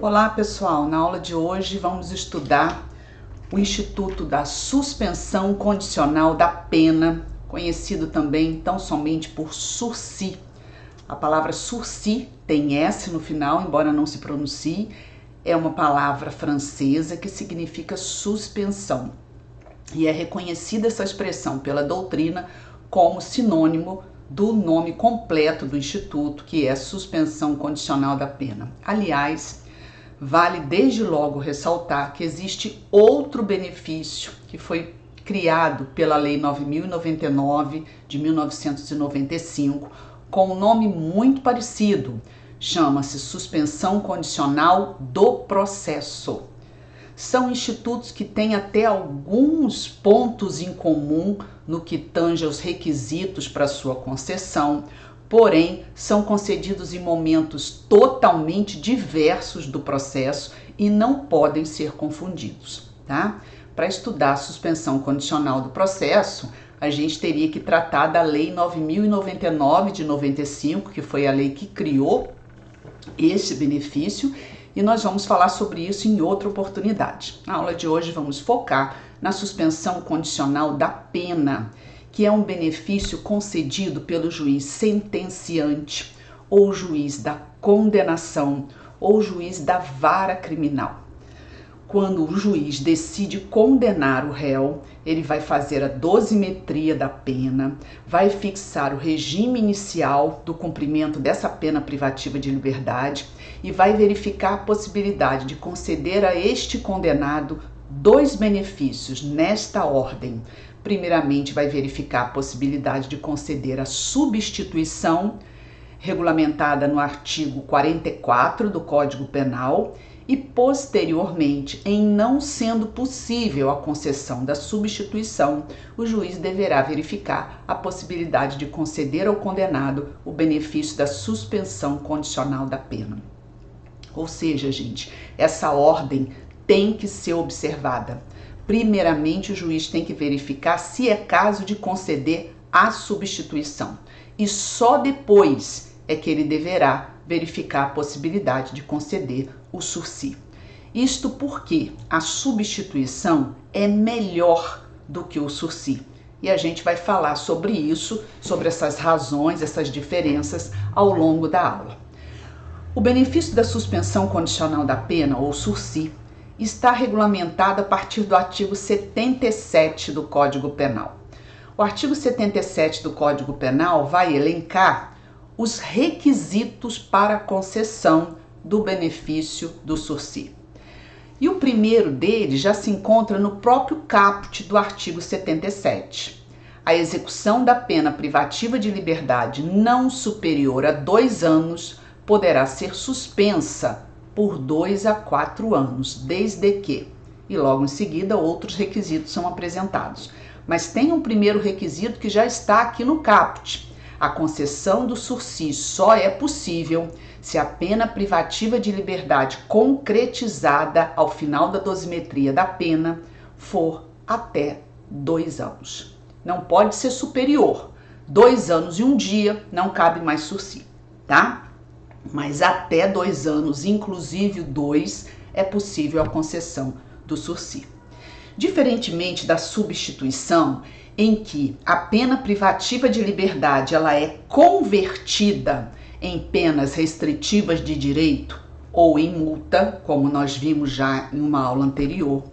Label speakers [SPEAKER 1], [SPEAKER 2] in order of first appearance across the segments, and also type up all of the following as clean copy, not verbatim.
[SPEAKER 1] Olá pessoal, na aula de hoje vamos estudar o Instituto da Suspensão Condicional da Pena, conhecido também tão somente por sursis. A palavra sursis tem S no final, embora não se pronuncie, é uma palavra francesa que significa suspensão. E é reconhecida essa expressão pela doutrina como sinônimo do nome completo do Instituto, que é Suspensão Condicional da Pena. Aliás, vale desde logo ressaltar que existe outro benefício que foi criado pela Lei 9.099 de 1995, com um nome muito parecido. Chama-se Suspensão Condicional do Processo. São institutos que têm até alguns pontos em comum no que tange aos requisitos para sua concessão, porém são concedidos em momentos totalmente diversos do processo e não podem ser confundidos, tá? Para estudar a suspensão condicional do processo, a gente teria que tratar da Lei 9.099 de 95, que foi a lei que criou esse benefício, e nós vamos falar sobre isso em outra oportunidade. Na aula de hoje vamos focar na suspensão condicional da pena, que é um benefício concedido pelo juiz sentenciante, ou juiz da condenação, ou juiz da vara criminal. Quando o juiz decide condenar o réu, ele vai fazer a dosimetria da pena, vai fixar o regime inicial do cumprimento dessa pena privativa de liberdade e vai verificar a possibilidade de conceder a este condenado dois benefícios nesta ordem. Primeiramente, vai verificar a possibilidade de conceder a substituição, regulamentada no artigo 44 do Código Penal, e posteriormente, em não sendo possível a concessão da substituição, o juiz deverá verificar a possibilidade de conceder ao condenado o benefício da suspensão condicional da pena. Ou seja, gente, essa ordem tem que ser observada. Primeiramente, o juiz tem que verificar se é caso de conceder a substituição e só depois é que ele deverá verificar a possibilidade de conceder o sursis. Isto porque a substituição é melhor do que o sursis. E a gente vai falar sobre isso, sobre essas razões, essas diferenças ao longo da aula. O benefício da suspensão condicional da pena, ou sursis, está regulamentado a partir do artigo 77 do Código Penal. O artigo 77 do Código Penal vai elencar os requisitos para a concessão do benefício do sursis. E o primeiro deles já se encontra no próprio caput do artigo 77. A execução da pena privativa de liberdade não superior a 2 anos poderá ser suspensa por 2 a 4 anos, desde que, e logo em seguida outros requisitos são apresentados. Mas tem um primeiro requisito que já está aqui no caput. A concessão do sursis só é possível se a pena privativa de liberdade concretizada ao final da dosimetria da pena for até 2 anos. Não pode ser superior. 2 anos e 1 dia não cabe mais sursis, tá? Mas até 2 anos, inclusive 2, é possível a concessão do sursis. Diferentemente da substituição, em que a pena privativa de liberdade ela é convertida em penas restritivas de direito ou em multa, como nós vimos já em uma aula anterior.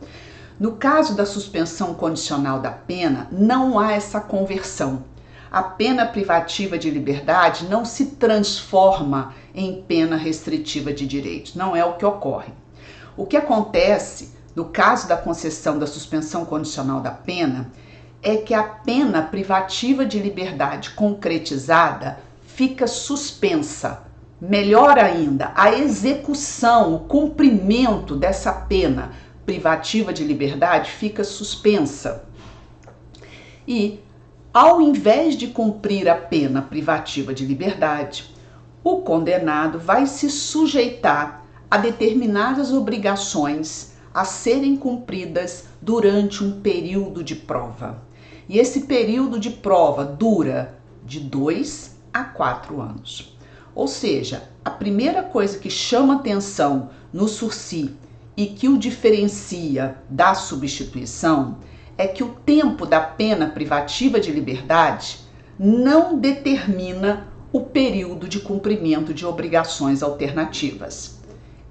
[SPEAKER 1] No caso da suspensão condicional da pena, não há essa conversão. A pena privativa de liberdade não se transforma em pena restritiva de direitos, não é o que ocorre. O que acontece no caso da concessão da suspensão condicional da pena é que a pena privativa de liberdade concretizada fica suspensa. Melhor ainda, a execução, o cumprimento dessa pena privativa de liberdade fica suspensa. E, ao invés de cumprir a pena privativa de liberdade, o condenado vai se sujeitar a determinadas obrigações a serem cumpridas durante um período de prova. E esse período de prova dura de 2 a 4 anos. Ou seja, a primeira coisa que chama atenção no sursi e que o diferencia da substituição é que o tempo da pena privativa de liberdade não determina o período de cumprimento de obrigações alternativas.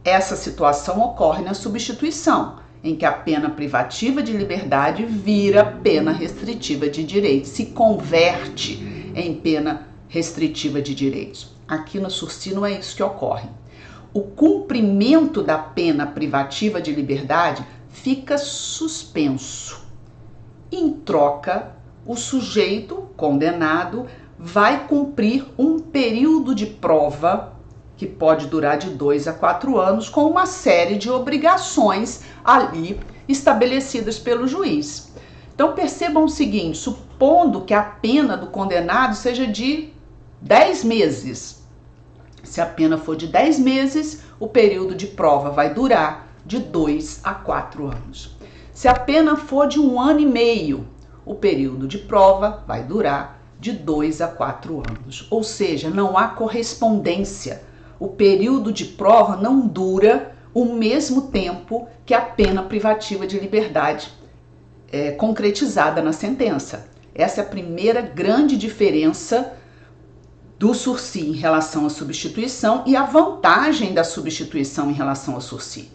[SPEAKER 1] Essa situação ocorre na substituição, em que a pena privativa de liberdade vira pena restritiva de direitos, se converte em pena restritiva de direitos. Aqui no sursi não é isso que ocorre. O cumprimento da pena privativa de liberdade fica suspenso. Em troca, o sujeito condenado vai cumprir um período de prova que pode durar de 2 a 4 anos com uma série de obrigações ali estabelecidas pelo juiz. Então percebam o seguinte, supondo que a pena do condenado seja de 10 meses. Se a pena for de 10 meses, o período de prova vai durar de 2 a 4 anos. Se a pena for de 1 ano e meio, o período de prova vai durar de 2 a 4 anos. Ou seja, não há correspondência. O período de prova não dura o mesmo tempo que a pena privativa de liberdade concretizada na sentença. Essa é a primeira grande diferença do sursi em relação à substituição e a vantagem da substituição em relação ao sursi,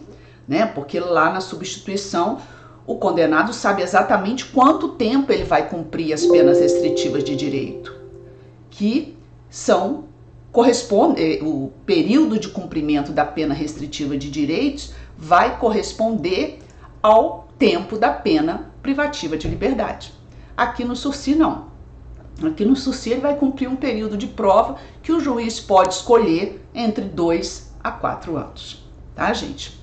[SPEAKER 1] né? Porque lá na substituição o condenado sabe exatamente quanto tempo ele vai cumprir as penas restritivas de direito, que o período de cumprimento da pena restritiva de direitos vai corresponder ao tempo da pena privativa de liberdade. Aqui no sursi não. Aqui no sursi ele vai cumprir um período de prova que o juiz pode escolher entre 2 a 4 anos, tá, gente?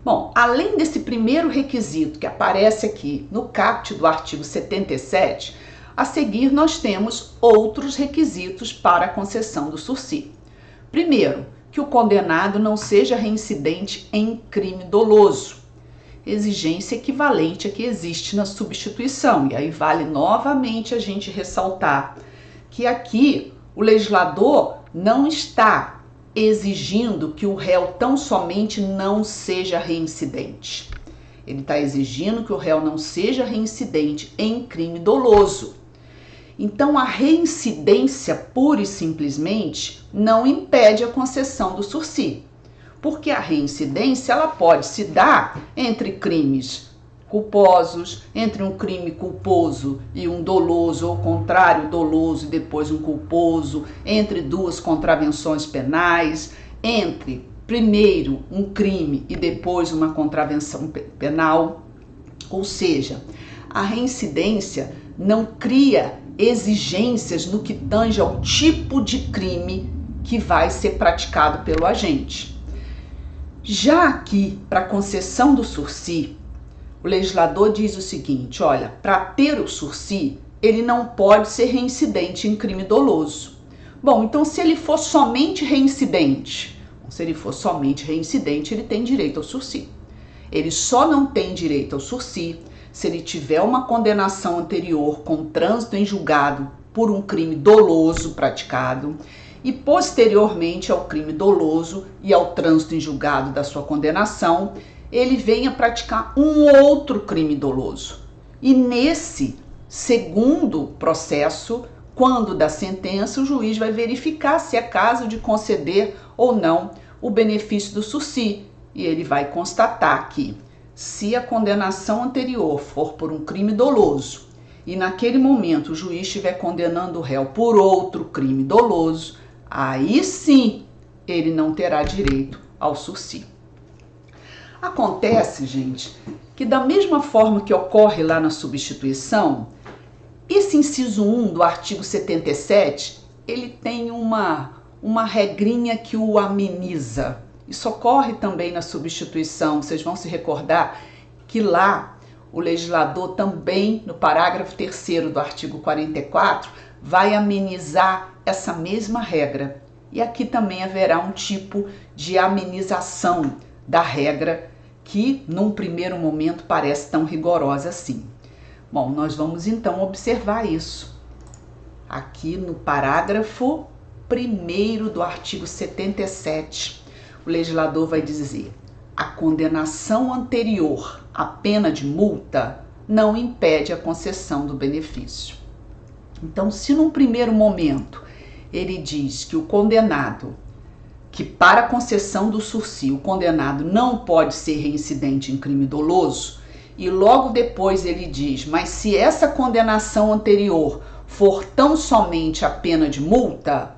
[SPEAKER 1] Bom, além desse primeiro requisito que aparece aqui no caput do artigo 77, a seguir nós temos outros requisitos para a concessão do sursi. Primeiro, que o condenado não seja reincidente em crime doloso, exigência equivalente a que existe na substituição. E aí vale novamente a gente ressaltar que aqui o legislador não está exigindo que o réu tão somente não seja reincidente. Ele está exigindo que o réu não seja reincidente em crime doloso. Então, a reincidência, pura e simplesmente, não impede a concessão do sursi, porque a reincidência ela pode se dar entre crimes culposos, entre um crime culposo e um doloso, ou contrário, doloso e depois um culposo, entre duas contravenções penais, entre primeiro um crime e depois uma contravenção penal. Ou seja, a reincidência não cria exigências no que tange ao tipo de crime que vai ser praticado pelo agente. Já aqui, para a concessão do sursi, o legislador diz o seguinte, olha, para ter o sursi, ele não pode ser reincidente em crime doloso. Bom, então se ele for somente reincidente, ele tem direito ao sursi. Ele só não tem direito ao sursi se ele tiver uma condenação anterior com trânsito em julgado por um crime doloso praticado e posteriormente ao crime doloso e ao trânsito em julgado da sua condenação, ele venha praticar um outro crime doloso. E nesse segundo processo, quando da sentença, o juiz vai verificar se é caso de conceder ou não o benefício do sursi. E ele vai constatar que, se a condenação anterior for por um crime doloso e naquele momento o juiz estiver condenando o réu por outro crime doloso, aí sim ele não terá direito ao sursi. Acontece, gente, que da mesma forma que ocorre lá na substituição, esse inciso 1 do artigo 77, ele tem uma regrinha que o ameniza. Isso ocorre também na substituição. Vocês vão se recordar que lá o legislador também, no parágrafo 3º do artigo 44, vai amenizar essa mesma regra. E aqui também haverá um tipo de amenização da regra que, num primeiro momento, parece tão rigorosa assim. Bom, nós vamos então observar isso aqui no parágrafo 1º do artigo 77, o legislador vai dizer: a condenação anterior à pena de multa não impede a concessão do benefício. Então, se num primeiro momento ele diz que o condenado, que para a concessão do sursi, o condenado não pode ser reincidente em crime doloso, e logo depois ele diz: mas se essa condenação anterior for tão somente a pena de multa,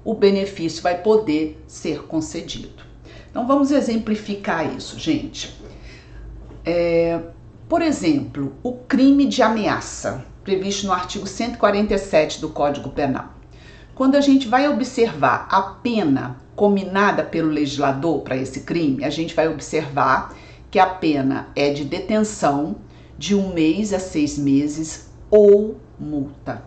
[SPEAKER 1] o benefício vai poder ser concedido. Então vamos exemplificar isso, gente. Por exemplo, o crime de ameaça, previsto no artigo 147 do Código Penal. Quando a gente vai observar a pena cominada pelo legislador para esse crime, a gente vai observar que a pena é de detenção de 1 mês a 6 meses ou multa.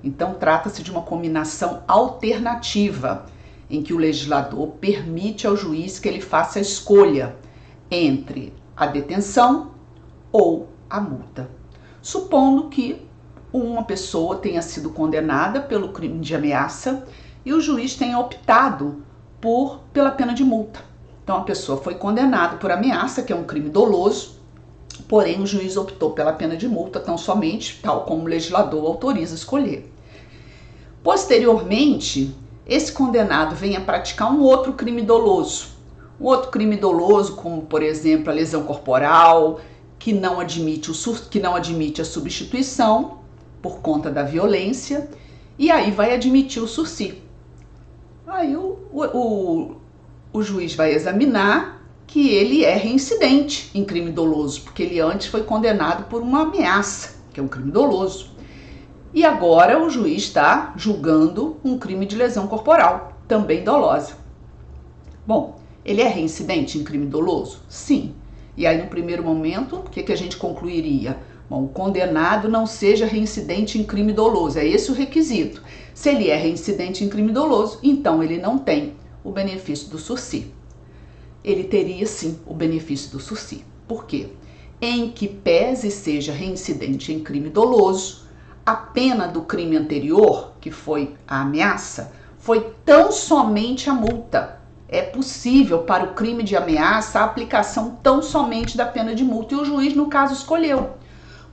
[SPEAKER 1] Então trata-se de uma cominação alternativa, em que o legislador permite ao juiz que ele faça a escolha entre a detenção ou a multa. Supondo que uma pessoa tenha sido condenada pelo crime de ameaça e o juiz tenha optado pela pena de multa. Então a pessoa foi condenada por ameaça, que é um crime doloso, porém o juiz optou pela pena de multa tão somente, tal como o legislador autoriza escolher. Posteriormente, esse condenado venha praticar um outro crime doloso. Um outro crime doloso, como por exemplo a lesão corporal, que não admite a substituição por conta da violência, e aí vai admitir o sursi. Aí o juiz vai examinar que ele é reincidente em crime doloso, porque ele antes foi condenado por uma ameaça, que é um crime doloso. E agora o juiz está julgando um crime de lesão corporal, também dolosa. Bom, ele é reincidente em crime doloso? Sim. E aí, no primeiro momento, o que a gente concluiria? Bom, o condenado não seja reincidente em crime doloso, é esse o requisito. Se ele é reincidente em crime doloso, então ele não tem o benefício do sursi. Ele teria sim o benefício do sursi. Por quê? Em que pese seja reincidente em crime doloso, a pena do crime anterior, que foi a ameaça, foi tão somente a multa. É possível para o crime de ameaça a aplicação tão somente da pena de multa, e o juiz, no caso, escolheu.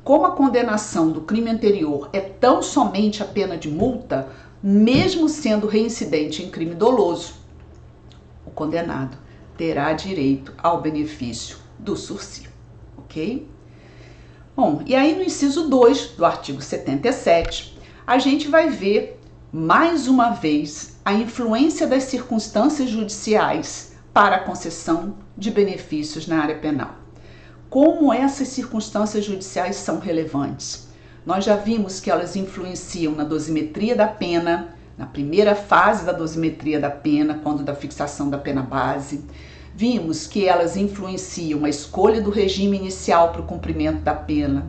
[SPEAKER 1] Como a condenação do crime anterior é tão somente a pena de multa, mesmo sendo reincidente em crime doloso, o condenado terá direito ao benefício do sursi, ok? Bom, e aí no inciso 2 do artigo 77, a gente vai ver mais uma vez a influência das circunstâncias judiciais para a concessão de benefícios na área penal. Como essas circunstâncias judiciais são relevantes? Nós já vimos que elas influenciam na dosimetria da pena, na primeira fase da dosimetria da pena, quando da fixação da pena base. Vimos que elas influenciam a escolha do regime inicial para o cumprimento da pena.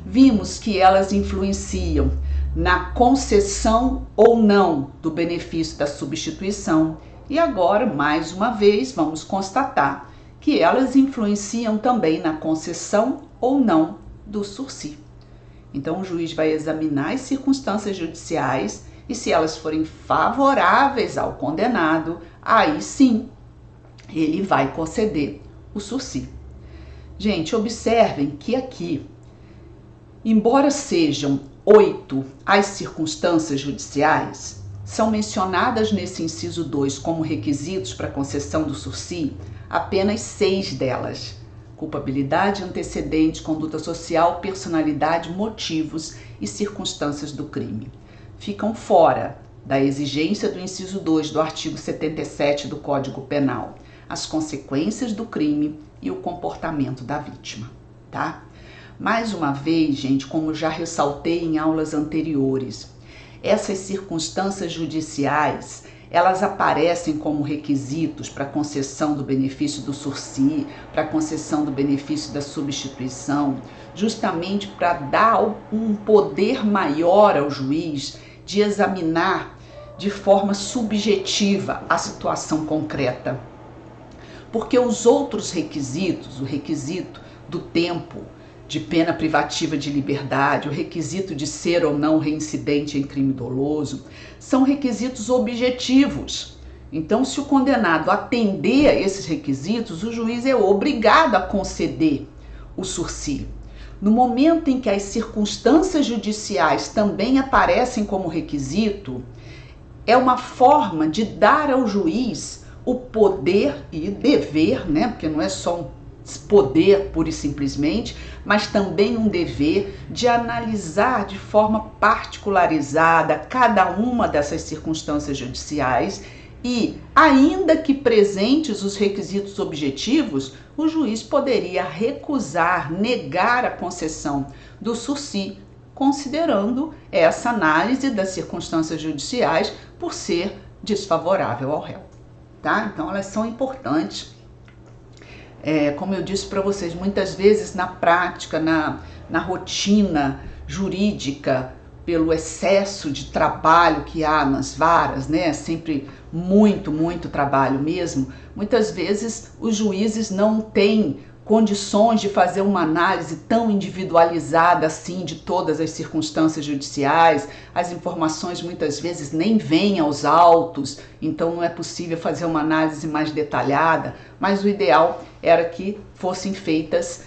[SPEAKER 1] Vimos que elas influenciam na concessão ou não do benefício da substituição. E agora, mais uma vez, vamos constatar que elas influenciam também na concessão ou não do sursi. Então, o juiz vai examinar as circunstâncias judiciais e, se elas forem favoráveis ao condenado, aí sim ele vai conceder o sursi. Gente, observem que aqui, embora sejam 8 as circunstâncias judiciais, são mencionadas nesse inciso 2 como requisitos para concessão do sursi apenas 6 delas: culpabilidade, antecedente, conduta social, personalidade, motivos e circunstâncias do crime. Ficam fora da exigência do inciso 2 do artigo 77 do Código Penal as consequências do crime e o comportamento da vítima, tá? Mais uma vez, gente, como já ressaltei em aulas anteriores, essas circunstâncias judiciais, elas aparecem como requisitos para a concessão do benefício do sursi, para a concessão do benefício da substituição, justamente para dar um poder maior ao juiz de examinar de forma subjetiva a situação concreta. Porque os outros requisitos, o requisito do tempo, de pena privativa de liberdade, o requisito de ser ou não reincidente em crime doloso, são requisitos objetivos. Então, se o condenado atender a esses requisitos, o juiz é obrigado a conceder o sursi. No momento em que as circunstâncias judiciais também aparecem como requisito, é uma forma de dar ao juiz o poder e dever, né? Porque não é só um poder pura e simplesmente, mas também um dever de analisar de forma particularizada cada uma dessas circunstâncias judiciais e, ainda que presentes os requisitos objetivos, o juiz poderia recusar, negar a concessão do sursi, considerando essa análise das circunstâncias judiciais por ser desfavorável ao réu. Tá? Então, elas são importantes. Como eu disse para vocês, muitas vezes na prática, na rotina jurídica, pelo excesso de trabalho que há nas varas, né? Sempre muito trabalho mesmo. Muitas vezes os juízes não têm condições de fazer uma análise tão individualizada assim de todas as circunstâncias judiciais. As informações muitas vezes nem vêm aos autos, então não é possível fazer uma análise mais detalhada, mas o ideal era que fossem feitas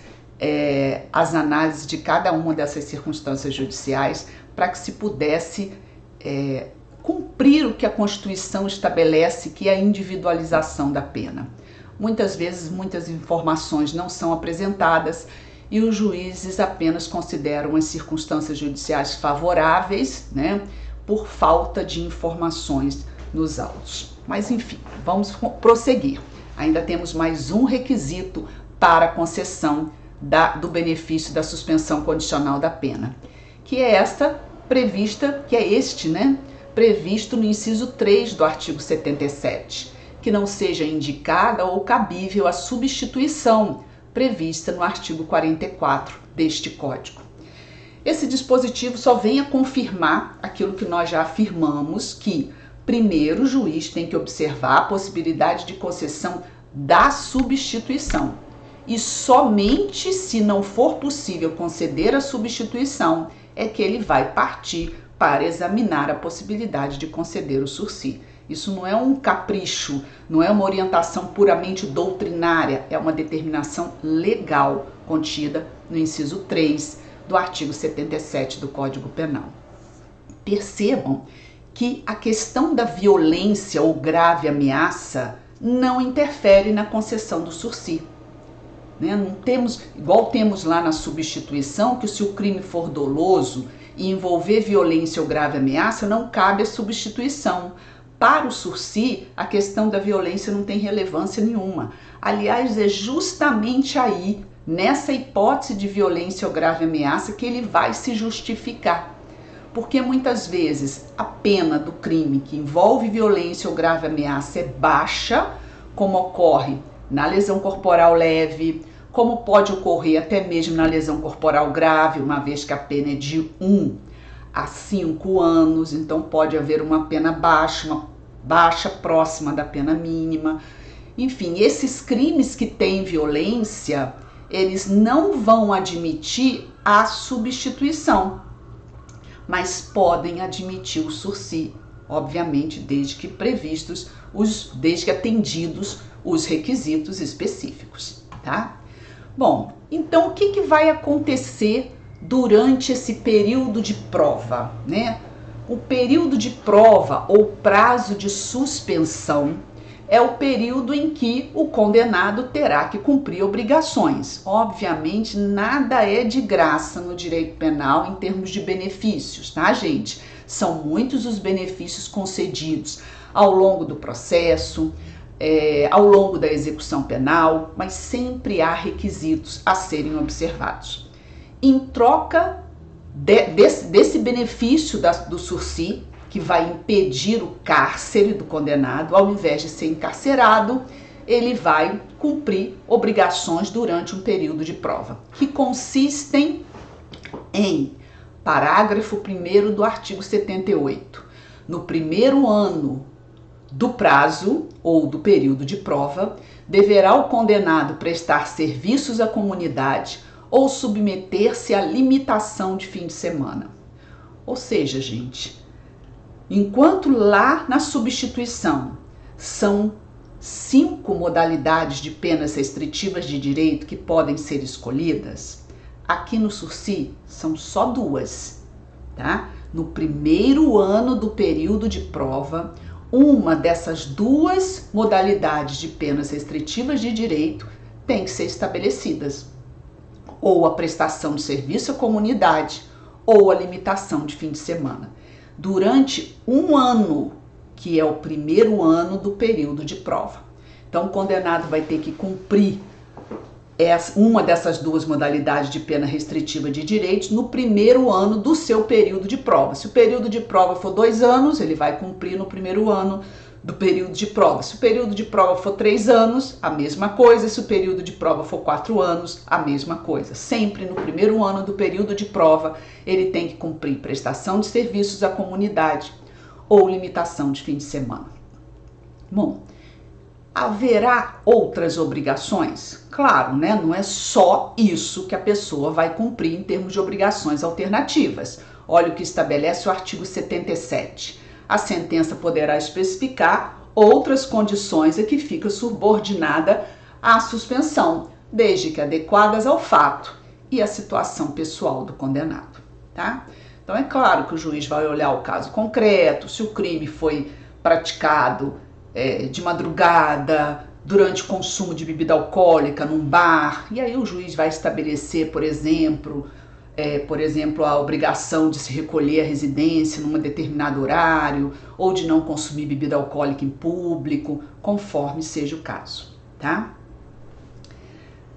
[SPEAKER 1] as análises de cada uma dessas circunstâncias judiciais para que se pudesse cumprir o que a Constituição estabelece, que é a individualização da pena. Muitas vezes, muitas informações não são apresentadas e os juízes apenas consideram as circunstâncias judiciais favoráveis, né, por falta de informações nos autos. Mas, enfim, vamos prosseguir. Ainda temos mais um requisito para a concessão do benefício da suspensão condicional da pena, que é previsto no inciso 3 do artigo 77, que não seja indicada ou cabível a substituição prevista no artigo 44 deste Código. Esse dispositivo só vem a confirmar aquilo que nós já afirmamos, que primeiro o juiz tem que observar a possibilidade de concessão da substituição e somente se não for possível conceder a substituição é que ele vai partir para examinar a possibilidade de conceder o sursi. Isso não é um capricho, não é uma orientação puramente doutrinária, é uma determinação legal contida no inciso 3 do artigo 77 do Código Penal. Percebam que a questão da violência ou grave ameaça não interfere na concessão do sursi. Não temos, igual temos lá na substituição, que se o crime for doloso e envolver violência ou grave ameaça, não cabe a substituição. Para o sursi, a questão da violência não tem relevância nenhuma. Aliás, é justamente aí, nessa hipótese de violência ou grave ameaça, que ele vai se justificar. Porque muitas vezes a pena do crime que envolve violência ou grave ameaça é baixa, como ocorre na lesão corporal leve, como pode ocorrer até mesmo na lesão corporal grave, uma vez que a pena é de 1 a 5 anos, então pode haver uma pena baixa próxima da pena mínima. Enfim, esses crimes que têm violência, eles não vão admitir a substituição, mas podem admitir o sursi, obviamente, desde que atendidos os requisitos específicos, tá? Bom, então o que vai acontecer durante esse período de prova, né? O período de prova ou prazo de suspensão é o período em que o condenado terá que cumprir obrigações. Obviamente, nada é de graça no direito penal em termos de benefícios, tá, gente? São muitos os benefícios concedidos ao longo do processo, ao longo da execução penal, mas sempre há requisitos a serem observados. Em troca desse benefício do sursi, que vai impedir o cárcere do condenado, ao invés de ser encarcerado, ele vai cumprir obrigações durante um período de prova, que consistem em parágrafo 1º do artigo 78. No primeiro ano do prazo ou do período de prova, deverá o condenado prestar serviços à comunidade, ou submeter-se à limitação de fim de semana. Ou seja, gente, enquanto lá na substituição são 5 modalidades de penas restritivas de direito que podem ser escolhidas, aqui no Sursi são só 2, tá? No primeiro ano do período de prova, uma dessas 2 modalidades de penas restritivas de direito tem que ser estabelecidas, ou a prestação de serviço à comunidade, ou a limitação de fim de semana, durante um ano, que é o primeiro ano do período de prova. Então, o condenado vai ter que cumprir uma dessas 2 modalidades de pena restritiva de direitos no primeiro ano do seu período de prova. Se o período de prova for 2 anos, ele vai cumprir no primeiro ano do período de prova. Se o período de prova for 3 anos, a mesma coisa. Se o período de prova for 4 anos, a mesma coisa. Sempre no primeiro ano do período de prova, ele tem que cumprir prestação de serviços à comunidade ou limitação de fim de semana. Bom, haverá outras obrigações? Claro, né? Não é só isso que a pessoa vai cumprir em termos de obrigações alternativas. Olha o que estabelece o artigo 77. A sentença poderá especificar outras condições a que fica subordinada à suspensão, desde que adequadas ao fato e à situação pessoal do condenado, tá? Então é claro que o juiz vai olhar o caso concreto, se o crime foi praticado de madrugada, durante o consumo de bebida alcoólica num bar, e aí o juiz vai estabelecer, por exemplo, a obrigação de se recolher à residência num determinado horário, ou de não consumir bebida alcoólica em público, conforme seja o caso, tá?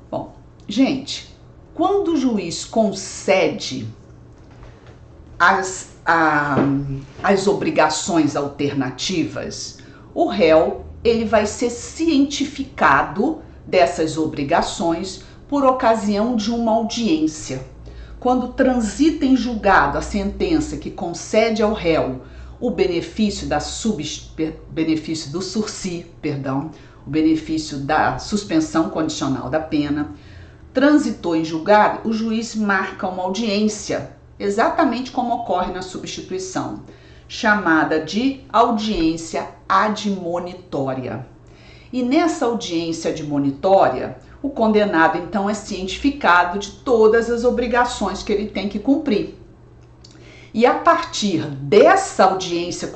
[SPEAKER 1] Bom, gente, quando o juiz concede as obrigações alternativas, o réu ele vai ser cientificado dessas obrigações por ocasião de uma audiência. Quando transita em julgado a sentença que concede ao réu o benefício do sursi, o benefício da suspensão condicional da pena, transitou em julgado, o juiz marca uma audiência, exatamente como ocorre na substituição, chamada de audiência admonitória. E nessa audiência admonitória, o condenado então é cientificado de todas as obrigações que ele tem que cumprir. E a partir dessa audiência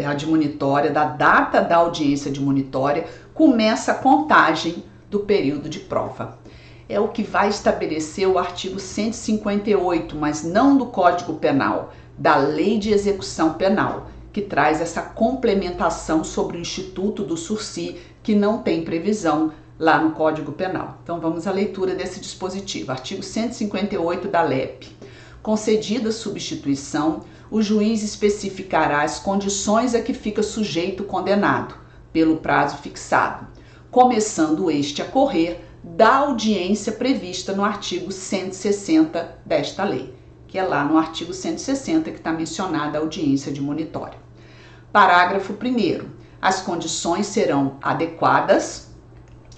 [SPEAKER 1] admonitória, da data da audiência admonitória, começa a contagem do período de prova. É o que vai estabelecer o artigo 158, mas não do Código Penal, da Lei de Execução Penal, que traz essa complementação sobre o Instituto do Sursi, que não tem previsão lá no Código Penal. Então vamos à leitura desse dispositivo. Artigo 158 da LEP. Concedida a substituição, o juiz especificará as condições a que fica sujeito o condenado, pelo prazo fixado, começando este a correr da audiência prevista no artigo 160 desta lei, que é lá no artigo 160 que está mencionada a audiência admonitória. Parágrafo 1º. As condições serão adequadas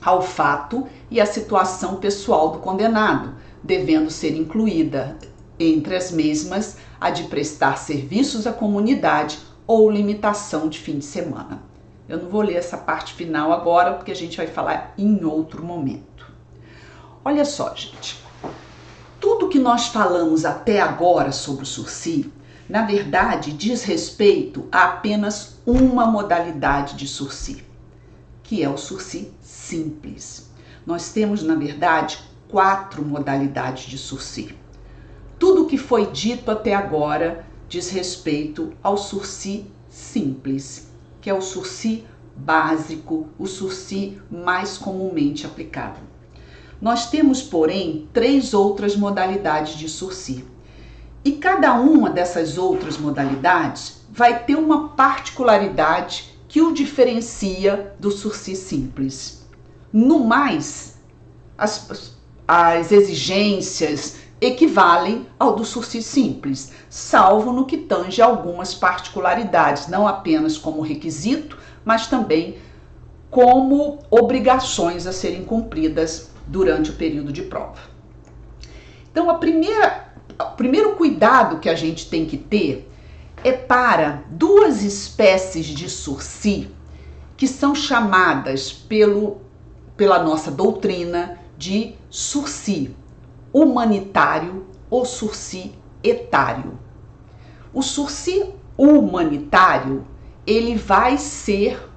[SPEAKER 1] ao fato e à situação pessoal do condenado, devendo ser incluída entre as mesmas a de prestar serviços à comunidade ou limitação de fim de semana. Eu não vou ler essa parte final agora, porque a gente vai falar em outro momento. Olha só, gente. Tudo que nós falamos até agora sobre o sursi, na verdade, diz respeito a apenas uma modalidade de sursi, que é o sursi simples. Nós temos, na verdade, 4 modalidades de sursi. Tudo o que foi dito até agora diz respeito ao sursi simples, que é o sursi básico, o sursi mais comumente aplicado. Nós temos, porém, 3 outras modalidades de sursi. E cada uma dessas outras modalidades vai ter uma particularidade que o diferencia do sursi simples. No mais, as exigências equivalem ao do sursi simples, salvo no que tange algumas particularidades, não apenas como requisito, mas também como obrigações a serem cumpridas durante o período de prova. Então, o primeiro cuidado que a gente tem que ter é para duas espécies de sursi que são chamadas pela nossa doutrina de sursi humanitário ou sursi etário. O sursi humanitário, ele vai ser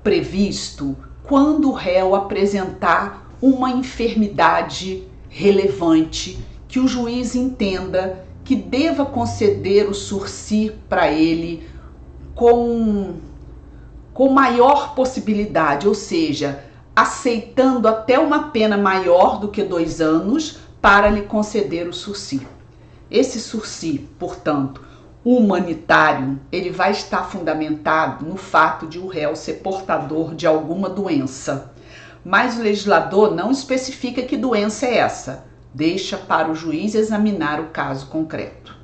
[SPEAKER 1] previsto quando o réu apresentar uma enfermidade relevante que o juiz entenda que deva conceder o sursi para ele com maior possibilidade, ou seja, aceitando até uma pena maior do que 2 anos para lhe conceder o sursi. Esse sursi, portanto, humanitário, ele vai estar fundamentado no fato de o réu ser portador de alguma doença. Mas o legislador não especifica que doença é essa, deixa para o juiz examinar o caso concreto.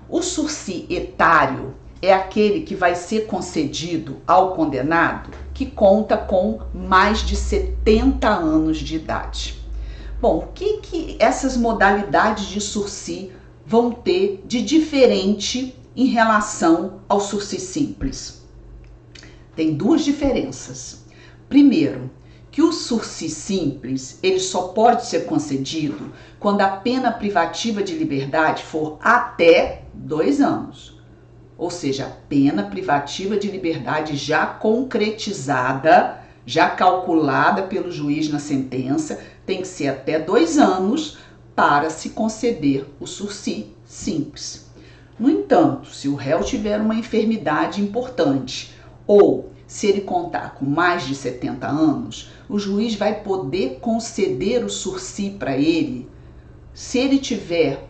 [SPEAKER 1] O sursi etário é aquele que vai ser concedido ao condenado que conta com mais de 70 anos de idade. Bom, o que essas modalidades de sursi vão ter de diferente em relação ao sursi simples? Tem 2 diferenças. Primeiro, que o sursi simples, ele só pode ser concedido quando a pena privativa de liberdade for até 2 anos. Ou seja, a pena privativa de liberdade já concretizada, já calculada pelo juiz na sentença, tem que ser até 2 anos para se conceder o sursi simples. No entanto, se o réu tiver uma enfermidade importante ou se ele contar com mais de 70 anos, o juiz vai poder conceder o sursi para ele se ele tiver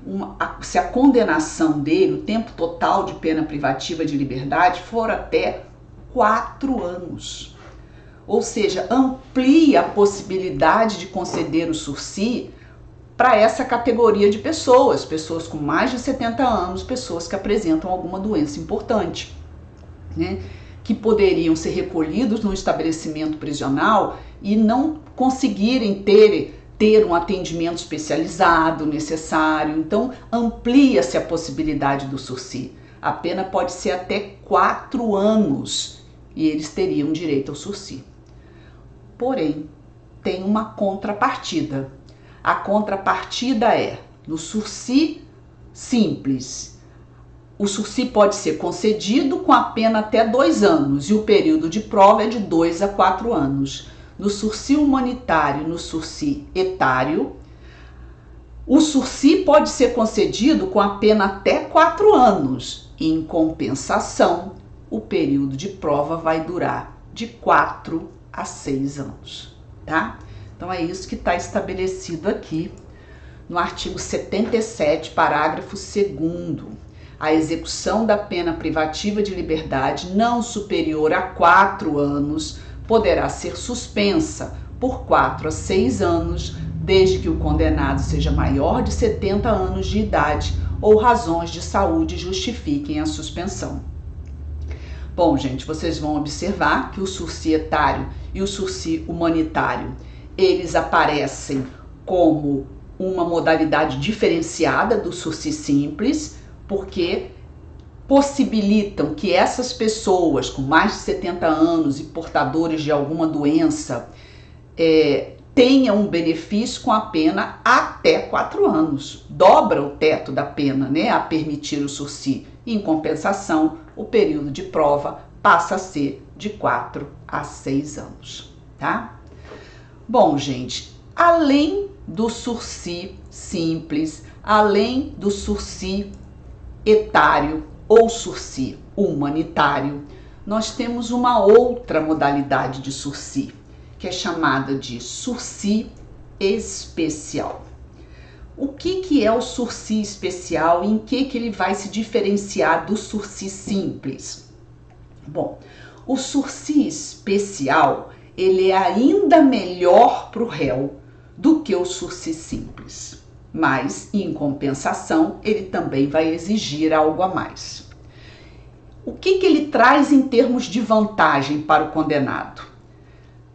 [SPEAKER 1] se a condenação dele, o tempo total de pena privativa de liberdade, for até 4 anos. Ou seja, amplia a possibilidade de conceder o sursi para essa categoria de pessoas com mais de 70 anos, pessoas que apresentam alguma doença importante, né? Que poderiam ser recolhidos no estabelecimento prisional e não conseguirem ter um atendimento especializado necessário. Então, amplia-se a possibilidade do sursi. A pena pode ser até 4 anos e eles teriam direito ao sursi. Porém, tem uma contrapartida. A contrapartida é, no sursi simples, o sursi pode ser concedido com a pena até 2 anos e o período de prova é de 2 a 4 anos. No sursi humanitário e no sursi etário, o sursi pode ser concedido com a pena até 4 anos. E, em compensação, o período de prova vai durar de 4 a 6 anos, tá? Então é isso que está estabelecido aqui no artigo 77, parágrafo 2º. A execução da pena privativa de liberdade não superior a 4 anos poderá ser suspensa por 4 a 6 anos, desde que o condenado seja maior de 70 anos de idade ou razões de saúde justifiquem a suspensão. Bom, gente, vocês vão observar que o sursi etário e o sursi humanitário, eles aparecem como uma modalidade diferenciada do sursi simples, porque possibilitam que essas pessoas com mais de 70 anos e portadores de alguma doença tenham um benefício com a pena até 4 anos. Dobra o teto da pena, né, a permitir o sursi. E, em compensação, o período de prova passa a ser de 4 a 6 anos, tá? Bom, gente, além do sursi simples, além do sursi etário ou sursi humanitário, nós temos uma outra modalidade de sursi, que é chamada de sursi especial. O que é o sursi especial e em que ele vai se diferenciar do sursi simples? Bom, o sursi especial, ele é ainda melhor para o réu do que o sursi simples. Mas, em compensação, ele também vai exigir algo a mais. O que ele traz em termos de vantagem para o condenado?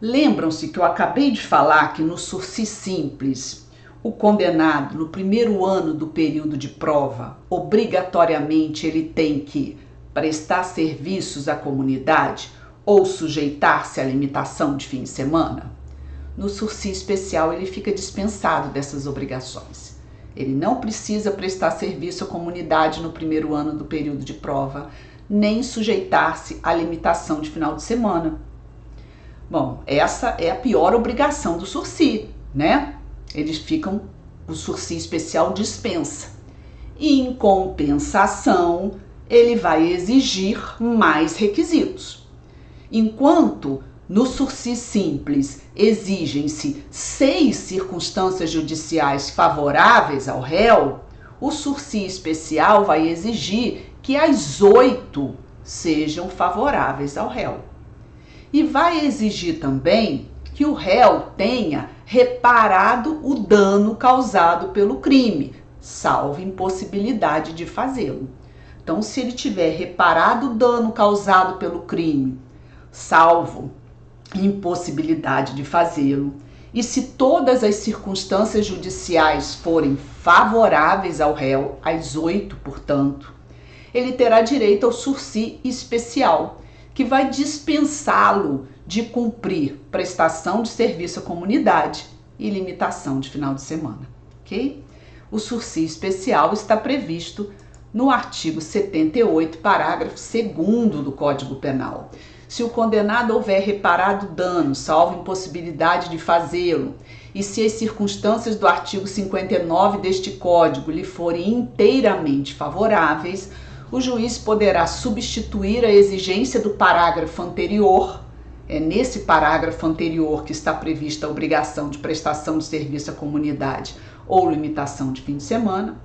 [SPEAKER 1] Lembram-se que eu acabei de falar que no sursi simples, o condenado, no primeiro ano do período de prova, obrigatoriamente ele tem que prestar serviços à comunidade ou sujeitar-se à limitação de fim de semana? No sursi especial ele fica dispensado dessas obrigações. Ele não precisa prestar serviço à comunidade no primeiro ano do período de prova, nem sujeitar-se à limitação de final de semana. Bom, essa é a pior obrigação do sursi, né? O sursi especial dispensa. E em compensação, ele vai exigir mais requisitos. Enquanto no sursi simples exigem-se 6 circunstâncias judiciais favoráveis ao réu, o sursi especial vai exigir que as 8 sejam favoráveis ao réu. E vai exigir também que o réu tenha reparado o dano causado pelo crime, salvo impossibilidade de fazê-lo. Então, se ele tiver reparado o dano causado pelo crime, salvo impossibilidade de fazê-lo, e se todas as circunstâncias judiciais forem favoráveis ao réu, as 8, portanto, ele terá direito ao sursi especial, que vai dispensá-lo de cumprir prestação de serviço à comunidade e limitação de final de semana, ok? O sursi especial está previsto no artigo 78, parágrafo 2º do Código Penal. Se o condenado houver reparado dano, salvo impossibilidade de fazê-lo, e se as circunstâncias do artigo 59 deste Código lhe forem inteiramente favoráveis, o juiz poderá substituir a exigência do parágrafo anterior. É nesse parágrafo anterior que está prevista a obrigação de prestação de serviço à comunidade ou limitação de fim de semana,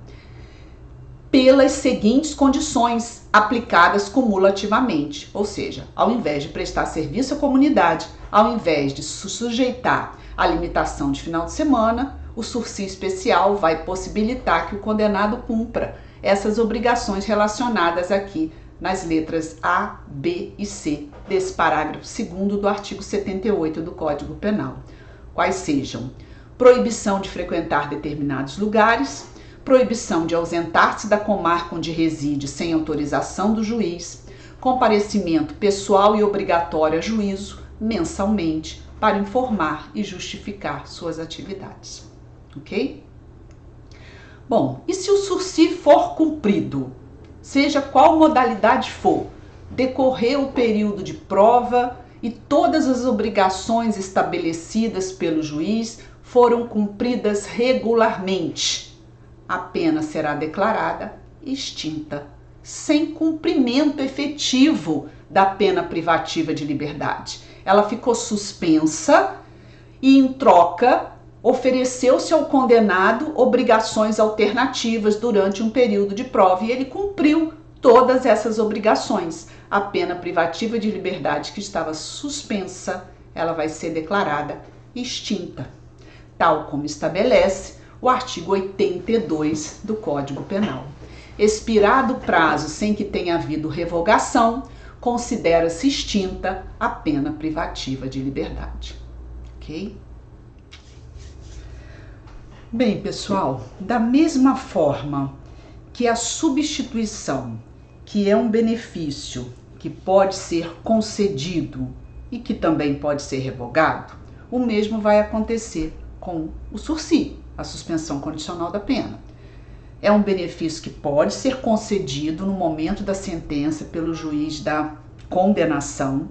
[SPEAKER 1] pelas seguintes condições aplicadas cumulativamente, ou seja, ao invés de prestar serviço à comunidade, ao invés de se sujeitar à limitação de final de semana, o sursi especial vai possibilitar que o condenado cumpra essas obrigações relacionadas aqui nas letras A, B e C desse parágrafo 2º do artigo 78 do Código Penal, quais sejam: proibição de frequentar determinados lugares, proibição de ausentar-se da comarca onde reside sem autorização do juiz, comparecimento pessoal e obrigatório a juízo mensalmente para informar e justificar suas atividades, ok? Bom, e se o sursi for cumprido, seja qual modalidade for, decorrer o período de prova e todas as obrigações estabelecidas pelo juiz foram cumpridas regularmente, a pena será declarada extinta, sem cumprimento efetivo da pena privativa de liberdade. Ela ficou suspensa e, em troca, ofereceu-se ao condenado obrigações alternativas durante um período de prova e ele cumpriu todas essas obrigações. A pena privativa de liberdade que estava suspensa, ela vai ser declarada extinta, tal como estabelece o artigo 82 do Código Penal. Expirado o prazo sem que tenha havido revogação, considera-se extinta a pena privativa de liberdade, ok? Bem, pessoal, da mesma forma que a substituição, que é um benefício que pode ser concedido e que também pode ser revogado, o mesmo vai acontecer com o sursi, a suspensão condicional da pena. É um benefício que pode ser concedido no momento da sentença pelo juiz da condenação,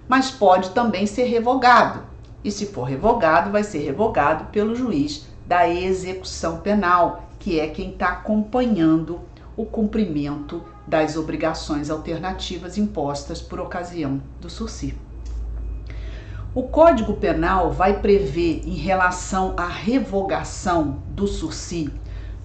[SPEAKER 1] mas pode também ser revogado. E se for revogado, vai ser revogado pelo juiz da execução penal, que é quem está acompanhando o cumprimento das obrigações alternativas impostas por ocasião do sursi. O Código Penal vai prever, em relação à revogação do sursi,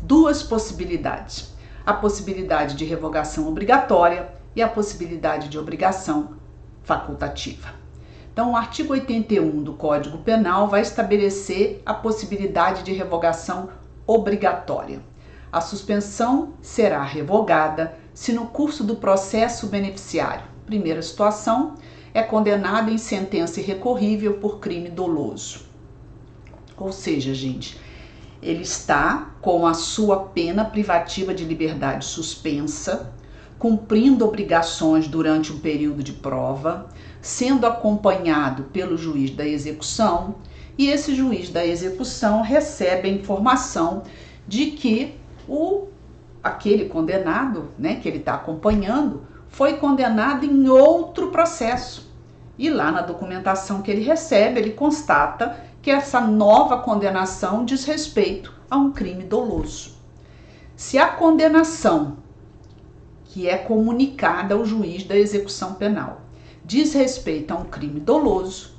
[SPEAKER 1] duas possibilidades: a possibilidade de revogação obrigatória e a possibilidade de obrigação facultativa. Então, o artigo 81 do Código Penal vai estabelecer a possibilidade de revogação obrigatória. A suspensão será revogada se no curso do processo beneficiário, primeira situação, é condenado em sentença irrecorrível por crime doloso. Ou seja, gente, ele está com a sua pena privativa de liberdade suspensa, cumprindo obrigações durante um período de prova, sendo acompanhado pelo juiz da execução, e esse juiz da execução recebe a informação de que aquele condenado, né, que ele está acompanhando, foi condenado em outro processo. E lá na documentação que ele recebe, ele constata que essa nova condenação diz respeito a um crime doloso. Se a condenação que é comunicada ao juiz da execução penal diz respeito a um crime doloso,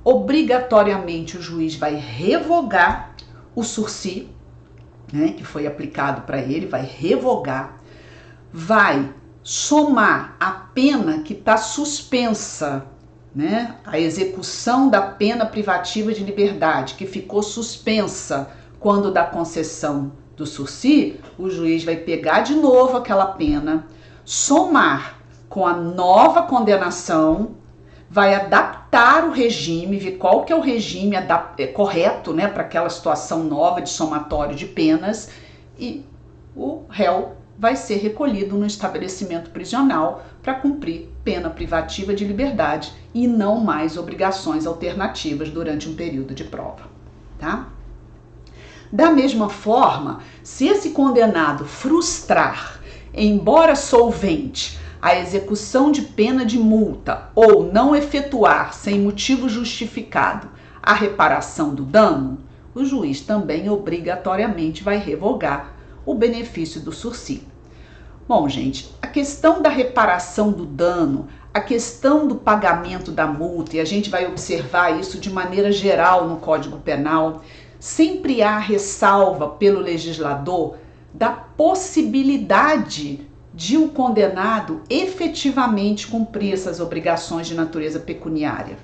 [SPEAKER 1] obrigatoriamente o juiz vai revogar o sursi, né, que foi aplicado para ele, vai revogar, vai somar a pena que está suspensa, né, a execução da pena privativa de liberdade, que ficou suspensa quando da concessão do sursi, o juiz vai pegar de novo aquela pena, somar com a nova condenação, vai adaptar o regime, ver qual que é o regime correto, né, para aquela situação nova de somatório de penas, e o réu vai ser recolhido no estabelecimento prisional para cumprir pena privativa de liberdade e não mais obrigações alternativas durante um período de prova, tá? Da mesma forma, se esse condenado frustrar, embora solvente, a execução de pena de multa ou não efetuar sem motivo justificado a reparação do dano, o juiz também obrigatoriamente vai revogar o benefício do sursi. Bom, gente, a questão da reparação do dano, a questão do pagamento da multa, e a gente vai observar isso de maneira geral no Código Penal, sempre há ressalva pelo legislador da possibilidade de o condenado efetivamente cumprir essas obrigações de natureza pecuniária.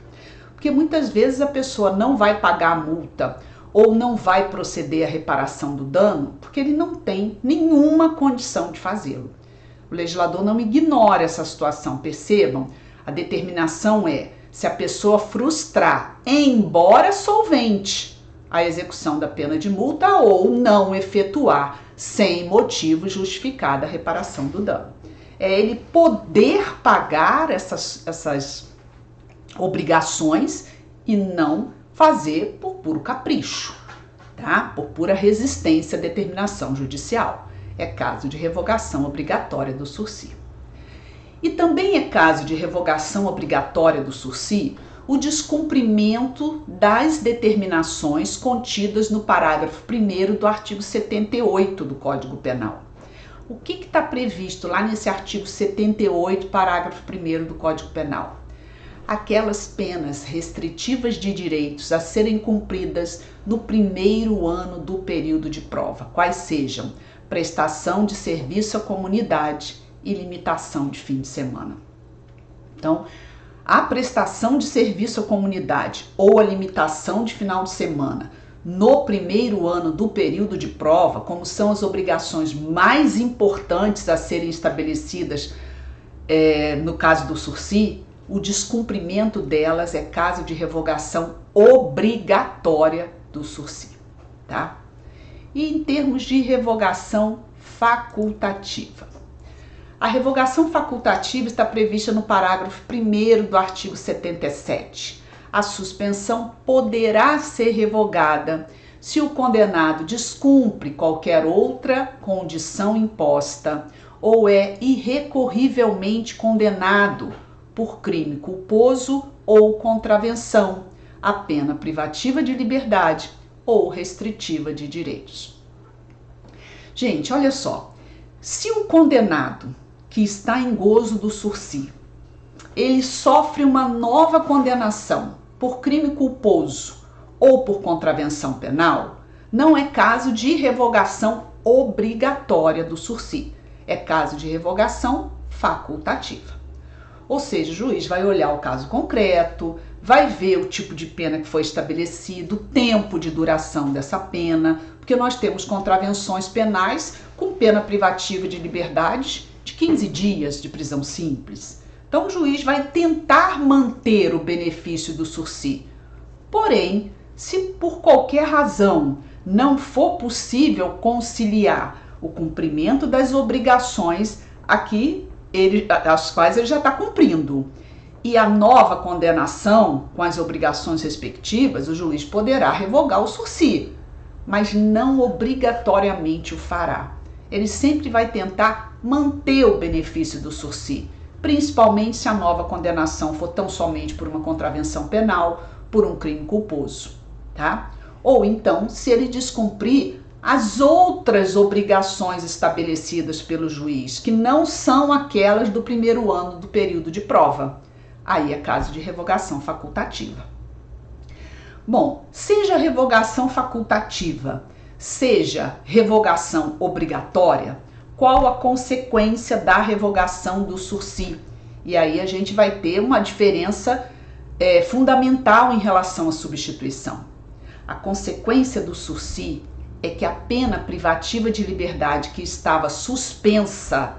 [SPEAKER 1] Porque muitas vezes a pessoa não vai pagar a multa ou não vai proceder à reparação do dano porque ele não tem nenhuma condição de fazê-lo. O legislador não ignora essa situação, percebam? A determinação é, se a pessoa frustrar, embora solvente, a execução da pena de multa ou não efetuar sem motivo justificado a reparação do dano. É ele poder pagar essas obrigações e não fazer por puro capricho, tá? Por pura resistência à determinação judicial. É caso de revogação obrigatória do sursi. E também é caso de revogação obrigatória do sursi o descumprimento das determinações contidas no parágrafo 1º do artigo 78 do Código Penal. O que está previsto lá nesse artigo 78, parágrafo 1º do Código Penal? Aquelas penas restritivas de direitos a serem cumpridas no primeiro ano do período de prova, quais sejam prestação de serviço à comunidade e limitação de fim de semana. Então, a prestação de serviço à comunidade ou a limitação de final de semana no primeiro ano do período de prova, como são as obrigações mais importantes a serem estabelecidas no caso do sursi, o descumprimento delas é caso de revogação obrigatória do sursi, tá? E em termos de revogação facultativa. A revogação facultativa está prevista no parágrafo 1º do artigo 77. A suspensão poderá ser revogada se o condenado descumpre qualquer outra condição imposta ou é irrecorrivelmente condenado por crime culposo ou contravenção à pena privativa de liberdade ou restritiva de direitos. Gente, olha só, se o condenado que está em gozo do sursi, ele sofre uma nova condenação por crime culposo ou por contravenção penal, não é caso de revogação obrigatória do sursi, é caso de revogação facultativa. Ou seja, o juiz vai olhar o caso concreto, vai ver o tipo de pena que foi estabelecido, o tempo de duração dessa pena, porque nós temos contravenções penais com pena privativa de liberdade de 15 dias de prisão simples. Então o juiz vai tentar manter o benefício do sursi. Porém, se por qualquer razão não for possível conciliar o cumprimento das obrigações as quais ele já está cumprindo, e a nova condenação com as obrigações respectivas, o juiz poderá revogar o sursi, mas não obrigatoriamente o fará. Ele sempre vai tentar manter o benefício do sursi, principalmente se a nova condenação for tão somente por uma contravenção penal, por um crime culposo, tá? Ou então, se ele descumprir as outras obrigações estabelecidas pelo juiz, que não são aquelas do primeiro ano do período de prova. Aí é caso de revogação facultativa. Bom, seja revogação facultativa, seja revogação obrigatória, qual a consequência da revogação do sursi? E aí a gente vai ter uma diferença fundamental em relação à substituição. A consequência do sursi é que a pena privativa de liberdade que estava suspensa,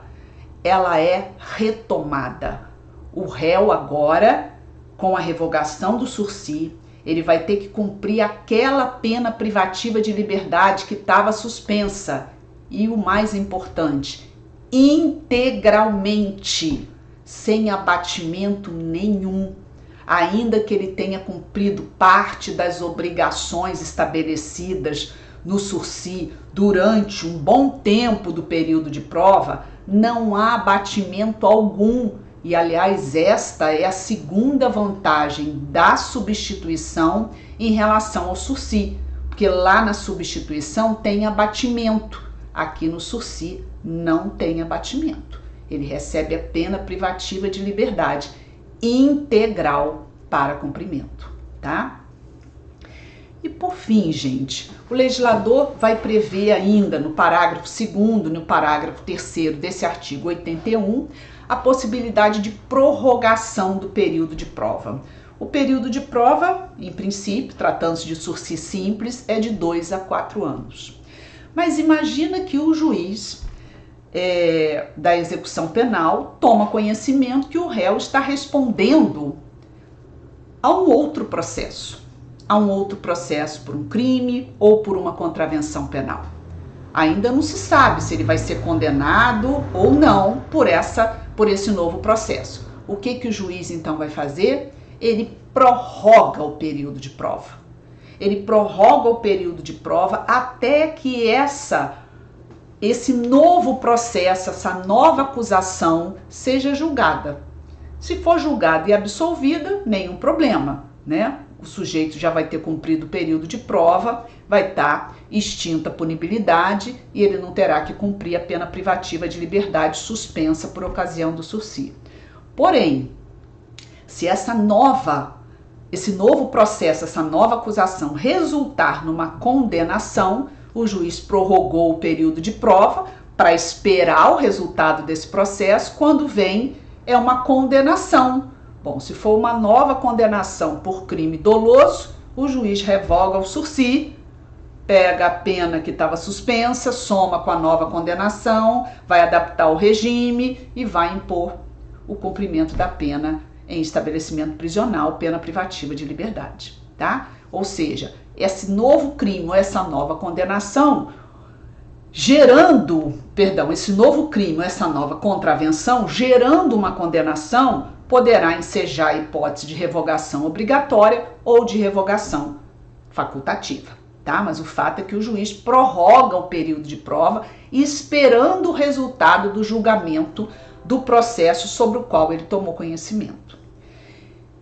[SPEAKER 1] ela é retomada. O réu agora, com a revogação do sursi, ele vai ter que cumprir aquela pena privativa de liberdade que estava suspensa. E o mais importante, integralmente, sem abatimento nenhum, ainda que ele tenha cumprido parte das obrigações estabelecidas no sursi durante um bom tempo do período de prova, não há abatimento algum. E, aliás, esta é a segunda vantagem da substituição em relação ao sursi, porque lá na substituição tem abatimento, aqui no sursi não tem abatimento. Ele recebe a pena privativa de liberdade integral para cumprimento, tá? E por fim, gente, o legislador vai prever ainda no parágrafo 2º, no parágrafo 3º desse artigo 81, a possibilidade de prorrogação do período de prova. O período de prova, em princípio, tratando-se de sursi simples, é de 2 a 4 anos. Mas imagina que o juiz da execução penal toma conhecimento que o réu está respondendo a um outro processo por um crime ou por uma contravenção penal. Ainda não se sabe se ele vai ser condenado ou não por esse novo processo. O que o juiz então vai fazer? Ele prorroga o período de prova. Ele prorroga o período de prova até que esse novo processo, essa nova acusação seja julgada. Se for julgada e absolvida, nenhum problema, né? O sujeito já vai ter cumprido o período de prova, vai estar extinta a punibilidade e ele não terá que cumprir a pena privativa de liberdade suspensa por ocasião do sursi. Porém, se esse novo processo, essa nova acusação resultar numa condenação, o juiz prorrogou o período de prova para esperar o resultado desse processo. Quando vem, é uma condenação. Bom, se for uma nova condenação por crime doloso, o juiz revoga o sursi, pega a pena que estava suspensa, soma com a nova condenação, vai adaptar o regime e vai impor o cumprimento da pena em estabelecimento prisional, pena privativa de liberdade, tá? Ou seja, esse novo crime, essa nova condenação, esse novo crime, essa nova contravenção, gerando uma condenação, poderá ensejar a hipótese de revogação obrigatória ou de revogação facultativa, tá? Mas o fato é que o juiz prorroga o período de prova esperando o resultado do julgamento do processo sobre o qual ele tomou conhecimento.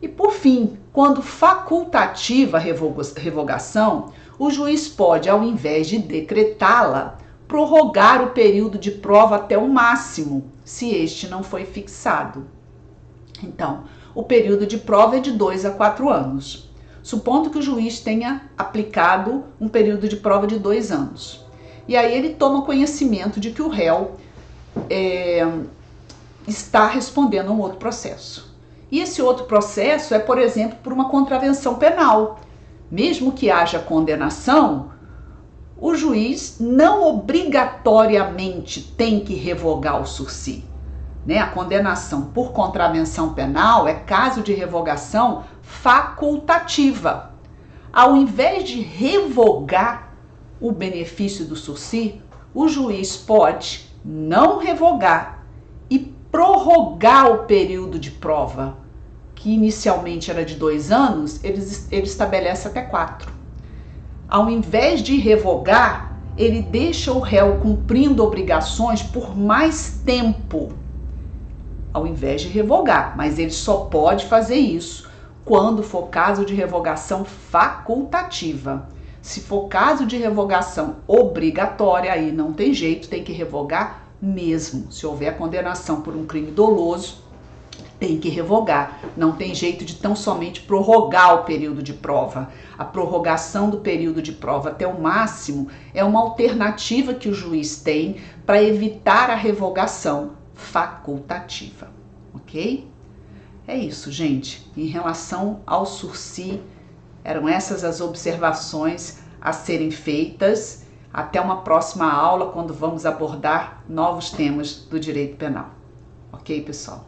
[SPEAKER 1] E por fim, quando facultativa a revogação, o juiz pode, ao invés de decretá-la, prorrogar o período de prova até o máximo, se este não foi fixado. Então, o período de prova é de 2 a 4 anos. Supondo que o juiz tenha aplicado um período de prova de 2 anos. E aí ele toma conhecimento de que o réu está respondendo a um outro processo. E esse outro processo é, por exemplo, por uma contravenção penal. Mesmo que haja condenação, o juiz não obrigatoriamente tem que revogar o sursi. A condenação por contravenção penal é caso de revogação facultativa. Ao invés de revogar o benefício do sursi, o juiz pode não revogar e prorrogar o período de prova, que inicialmente era de 2 anos, ele estabelece até 4. Ao invés de revogar, ele deixa o réu cumprindo obrigações por mais tempo, ao invés de revogar, mas ele só pode fazer isso quando for caso de revogação facultativa. Se for caso de revogação obrigatória, aí não tem jeito, tem que revogar mesmo. Se houver condenação por um crime doloso, tem que revogar. Não tem jeito de tão somente prorrogar o período de prova. A prorrogação do período de prova até o máximo é uma alternativa que o juiz tem para evitar a revogação facultativa, ok? É isso, gente. Em relação ao sursi, eram essas as observações a serem feitas. Até uma próxima aula, quando vamos abordar novos temas do direito penal. Ok, pessoal?